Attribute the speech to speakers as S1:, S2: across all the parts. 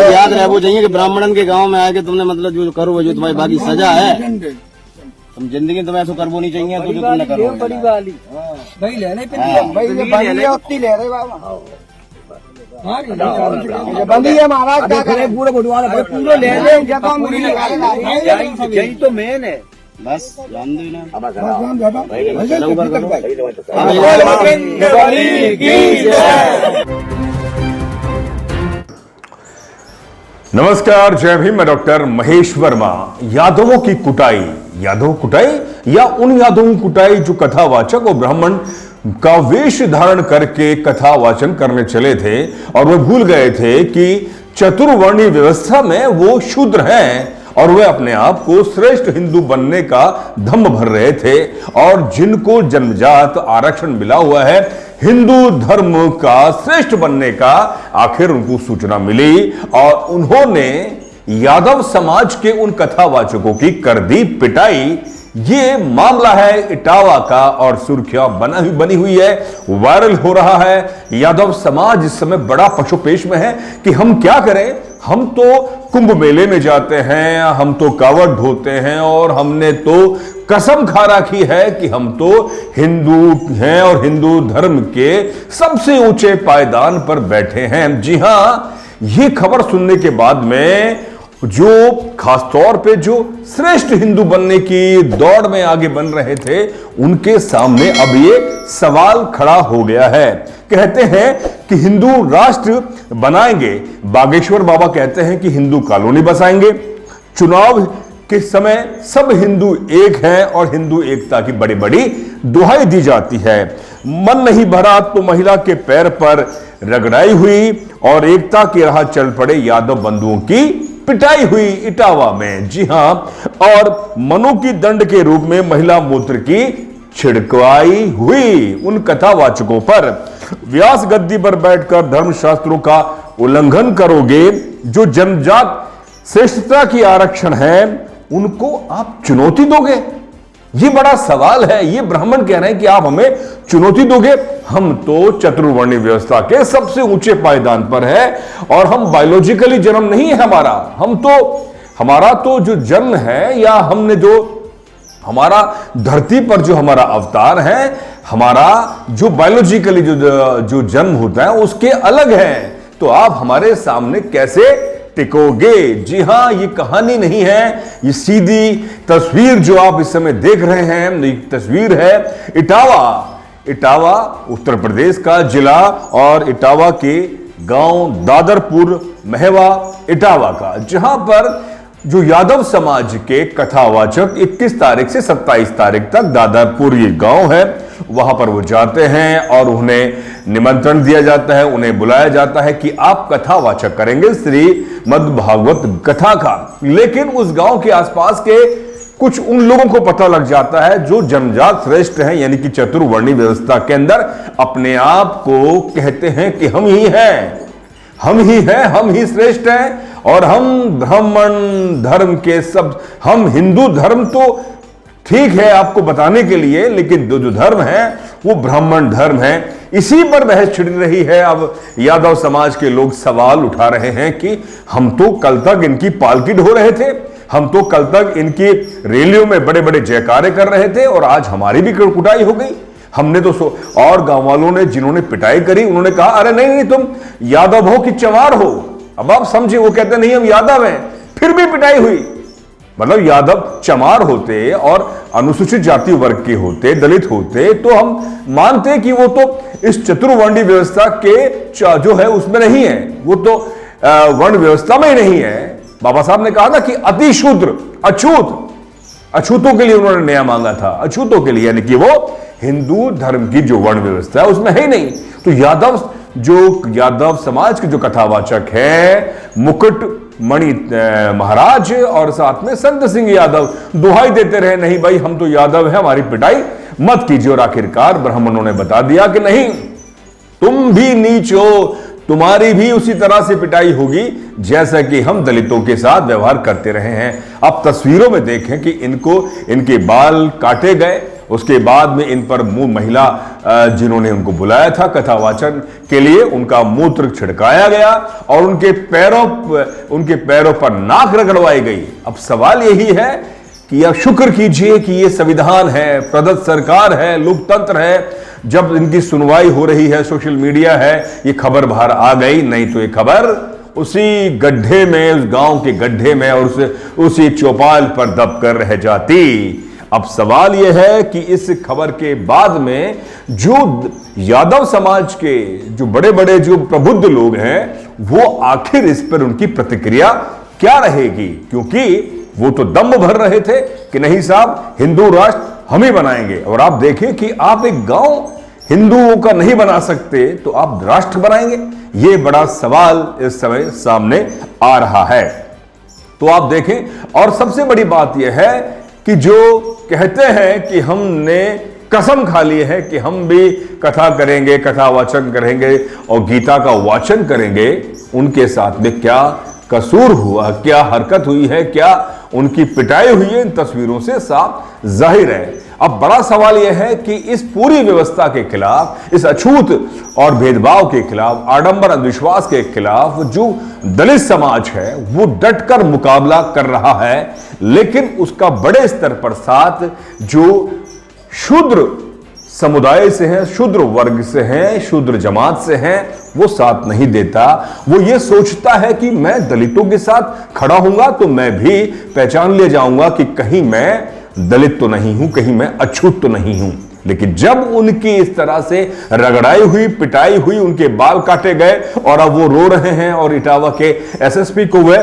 S1: याद रहे वो चाहिए कि ब्राह्मणन के गांव में आके तुमने मतलब जो करो वो जो तुम्हारी बाकी सजा है, तुम जिंदगी तुम्हें ऐसा करवो नहीं चाहिए तो जो तुमने करो बड़ी वाली भाई लेने पे नहीं उतनी ले रहे बाबा बंदी है महाराज क्या करे पूरे बुढ़वा पूरे ले ले यही तो मेन है बस जान दो
S2: नमस्कार, जय भीम। मैं डॉक्टर महेश वर्मा। यादवों की कुटाई, यादव कुटाई या उन यादवों की कुटाई जो कथावाचक और ब्राह्मण का वेश धारण करके कथा वाचन करने चले थे और वे भूल गए थे कि चतुर्वर्णी व्यवस्था में वो शूद्र हैं और वे अपने आप को श्रेष्ठ हिंदू बनने का दम भर रहे थे और जिनको जन्मजात आरक्षण मिला हुआ है हिंदू धर्म का श्रेष्ठ बनने का, आखिर उनको सूचना मिली और उन्होंने यादव समाज के उन कथावाचकों की कर दी पिटाई। ये मामला है इटावा का और सुर्खियां बनी हुई है, वायरल हो रहा है। यादव समाज इस समय बड़ा पशुपेश में है कि हम क्या करें। हम तो कुंभ मेले में जाते हैं, हम तो कावड़ ढोते हैं और हमने तो कसम खा रखी है कि हम तो हिंदू हैं और हिंदू धर्म के सबसे ऊंचे पायदान पर बैठे हैं। जी हां, ये खबर सुनने के बाद में जो खासतौर पे जो श्रेष्ठ हिंदू बनने की दौड़ में आगे बन रहे थे उनके सामने अब ये सवाल खड़ा हो गया है। कहते हैं कि हिंदू राष्ट्र बनाएंगे, बागेश्वर बाबा कहते हैं कि हिंदू कॉलोनी बसाएंगे, चुनाव के समय सब हिंदू एक हैं और हिंदू एकता की बड़ी बड़ी दुहाई दी जाती है। मन नहीं भरा तो महिला के पैर पर रगड़ाई हुई और एकता की राह चल पड़े यादव बंधुओं की पिटाई हुई इटावा में। जी हां, और मनु की दंड के रूप में महिला मूत्र की छिड़काई हुई उन कथावाचकों पर। व्यास गद्दी पर बैठकर धर्मशास्त्रों का उल्लंघन करोगे, जो जन्मजात श्रेष्ठता की आरक्षण है उनको आप चुनौती दोगे? ये बड़ा सवाल है। ये ब्राह्मण कह रहे हैं कि आप हमें चुनौती दोगे। हम तो चतुर्वर्णी व्यवस्था के सबसे ऊंचे पायदान पर है और हम बायोलॉजिकली जन्म नहीं है हमारा तो जो जन्म है या हमने जो हमारा धरती पर जो हमारा अवतार है, हमारा जो बायोलॉजिकली जो जन्म होता है उसके अलग है। तो आप हमारे सामने कैसे टिकोगे? जी हां, ये कहानी नहीं है, ये सीधी तस्वीर जो आप इस समय देख रहे हैं, ये तस्वीर है इटावा उत्तर प्रदेश का जिला और इटावा के गांव दादरपुर महवा इटावा का, जहां पर जो यादव समाज के कथावाचक 21 तारीख से 27 तारीख तक दादरपुर ये गांव है, वहां पर वो जाते हैं और उन्हें निमंत्रण दिया जाता है, उन्हें बुलाया जाता है कि आप कथावाचक करेंगे श्रीमद् भागवत कथा का। लेकिन उस गांव के आसपास के कुछ उन लोगों को पता लग जाता है जो जन्मजात श्रेष्ठ हैं, यानी कि चतुर्वर्णी व्यवस्था के अंदर अपने आप को कहते हैं कि हम ही हैं, हम ही श्रेष्ठ हैं और हम ब्राह्मण धर्म के सब, हम हिंदू धर्म तो ठीक है आपको बताने के लिए, लेकिन जो धर्म है वो ब्राह्मण धर्म है। इसी पर बहस छिड़ रही है। अब यादव समाज के लोग सवाल उठा रहे हैं कि हम तो कल तक इनकी पालकी ढो रहे थे, हम तो कल तक इनकी रैलियों में बड़े बड़े जयकारे कर रहे थे और आज हमारी भी कुटाई हो गई। हमने तो और गांव वालों ने जिन्होंने पिटाई करी उन्होंने कहा अरे नहीं तुम यादव हो कि चमार हो। अब आप समझे, वो कहते नहीं हम यादव हैं, फिर भी पिटाई हुई। मतलब यादव चमार होते और अनुसूचित जाति वर्ग के होते, दलित होते, तो हम मानते कि वो तो इस चतुर्वर्णी व्यवस्था के जो है उसमें नहीं है, वो तो वर्ण व्यवस्था में ही नहीं है। बाबा साहब ने कहा था कि अति शूद्र अछूतों के लिए उन्होंने न्याय मांगा था, अछूतों के लिए, यानी कि वो हिंदू धर्म की जो वर्ण व्यवस्था है उसमें है ही नहीं। तो यादव समाज के जो कथावाचक है मुकुट मणि महाराज और साथ में संत सिंह यादव दुहाई देते रहे, नहीं भाई हम तो यादव है, हमारी पिटाई मत कीजिए। और आखिरकार ब्राह्मणों ने बता दिया कि नहीं, तुम भी नीच हो, तुम्हारी भी उसी तरह से पिटाई होगी जैसा कि हम दलितों के साथ व्यवहार करते रहे हैं। अब तस्वीरों में देखें कि इनके बाल काटे गए उसके बाद में इन पर महिला जिन्होंने उनको बुलाया था कथावाचन के लिए, उनका मूत्र छिड़काया गया और उनके पैरों पर नाक रगड़वाई गई। अब सवाल यही है कि अब शुक्र कीजिए कि ये संविधान है, प्रदत्त सरकार है, लोकतंत्र है। जब इनकी सुनवाई हो रही है, सोशल मीडिया है, ये खबर बाहर आ गई, नहीं तो ये खबर उसी गड्ढे में, उस गांव के गड्ढे में और उसी चौपाल पर दब कर रह जाती। अब सवाल यह है कि इस खबर के बाद में जो यादव समाज के जो बड़े बड़े जो प्रबुद्ध लोग हैं, वो आखिर इस पर उनकी प्रतिक्रिया क्या रहेगी? क्योंकि वो तो दम भर रहे थे कि नहीं साहब, हिंदू राष्ट्र हम ही बनाएंगे। और आप देखें कि आप एक गांव हिंदुओं का नहीं बना सकते तो आप राष्ट्र बनाएंगे? ये बड़ा सवाल इस समय सामने आ रहा है। तो आप देखें, और सबसे बड़ी बात यह है कि जो कहते हैं कि हमने कसम खा ली है कि हम भी कथा करेंगे, कथा वाचन करेंगे और गीता का वाचन करेंगे, उनके साथ में क्या कसूर हुआ, क्या हरकत हुई है, क्या उनकी पिटाई हुई है, इन तस्वीरों से साफ जाहिर है। अब बड़ा सवाल यह है कि इस पूरी व्यवस्था के खिलाफ, इस अछूत और भेदभाव के खिलाफ, आडंबर अंधविश्वास के खिलाफ जो दलित समाज है वो डटकर मुकाबला कर रहा है, लेकिन उसका बड़े स्तर पर साथ जो शूद्र समुदाय से हैं, शूद्र वर्ग से हैं, शूद्र जमात से हैं, वो साथ नहीं देता। वो ये सोचता है कि मैं दलितों के साथ खड़ा हूंगा तो मैं भी पहचान ले जाऊंगा कि कहीं मैं दलित तो नहीं हूं, कहीं मैं अछूत तो नहीं हूं। लेकिन जब उनकी इस तरह से रगड़ाई हुई, पिटाई हुई, उनके बाल काटे गए और अब वो रो रहे हैं और इटावा के एसएसपी को वे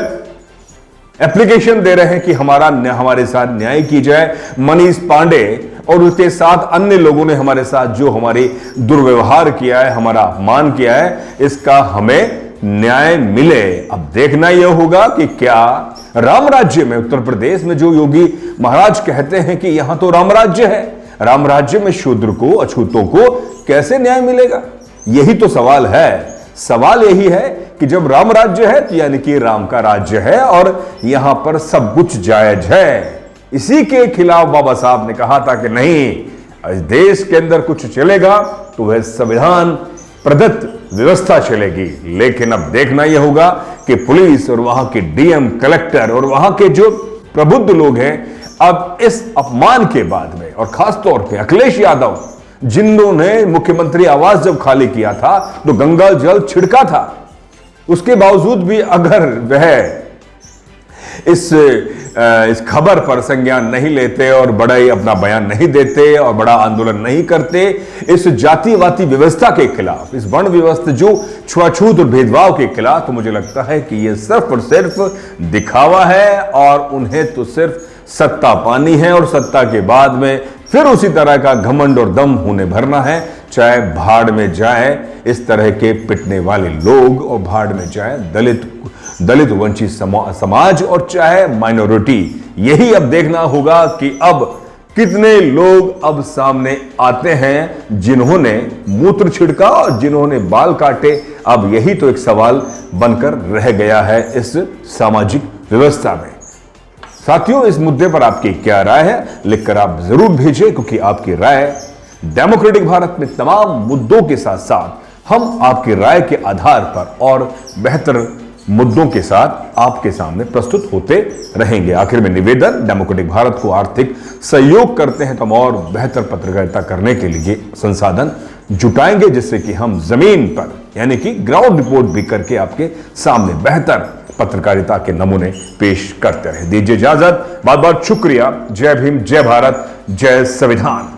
S2: एप्लीकेशन दे रहे हैं कि हमारे साथ न्याय की जाए। मनीष पांडे और उसके साथ अन्य लोगों ने हमारे साथ जो हमारी दुर्व्यवहार किया है, हमारा अपमान किया है, इसका हमें न्याय मिले। अब देखना यह होगा कि क्या राम राज्य में, उत्तर प्रदेश में जो योगी महाराज कहते हैं कि यहां तो राम राज्य है, राम राज्य में शूद्र को, अछूतों को कैसे न्याय मिलेगा? यही तो सवाल है। सवाल यही है कि जब राम राज्य है तो यानी कि राम का राज्य है और यहां पर सब कुछ जायज है। इसी के खिलाफ बाबा साहब ने कहा था कि नहीं, इस देश के अंदर कुछ चलेगा तो वह संविधान प्रदत्त व्यवस्था चलेगी। लेकिन अब देखना यह होगा कि पुलिस और वहां के डीएम, कलेक्टर और वहां के जो प्रबुद्ध लोग हैं, अब इस अपमान के बाद में, और खासतौर पे अखिलेश यादव जिन्होंने मुख्यमंत्री आवास जब खाली किया था तो गंगा जल छिड़का था, उसके बावजूद भी अगर वह इस खबर पर संज्ञान नहीं लेते और बड़ा ही अपना बयान नहीं देते और बड़ा आंदोलन नहीं करते इस जातिवादी व्यवस्था के खिलाफ, इस वर्ण व्यवस्था जो छुआछूत और भेदभाव के खिलाफ, तो मुझे लगता है कि यह सिर्फ और सिर्फ दिखावा है और उन्हें तो सिर्फ सत्ता पानी है और सत्ता के बाद में फिर उसी तरह का घमंड और दम होने भरना है। चाहे भाड़ में जाए इस तरह के पिटने वाले लोग और भाड़ में जाए दलित वंचित समाज और चाहे माइनॉरिटी। यही अब देखना होगा कि अब कितने लोग अब सामने आते हैं जिन्होंने मूत्र छिड़का और जिन्होंने बाल काटे। अब यही तो एक सवाल बनकर रह गया है इस सामाजिक व्यवस्था में। साथियों, इस मुद्दे पर आपकी क्या राय है लिखकर आप जरूर भेजें, क्योंकि आपकी राय डेमोक्रेटिक भारत में तमाम मुद्दों के साथ साथ हम आपकी राय के आधार पर और बेहतर मुद्दों के साथ आपके सामने प्रस्तुत होते रहेंगे। आखिर में निवेदन, डेमोक्रेटिक भारत को आर्थिक सहयोग करते हैं तो हम और बेहतर पत्रकारिता करने के लिए संसाधन जुटाएंगे, जिससे कि हम जमीन पर यानी कि ग्राउंड रिपोर्ट भी करके आपके सामने बेहतर पत्रकारिता के नमूने पेश करते रहे। दीजिए इजाजत, बहुत बहुत शुक्रिया। जय भीम, जय भारत, जय संविधान।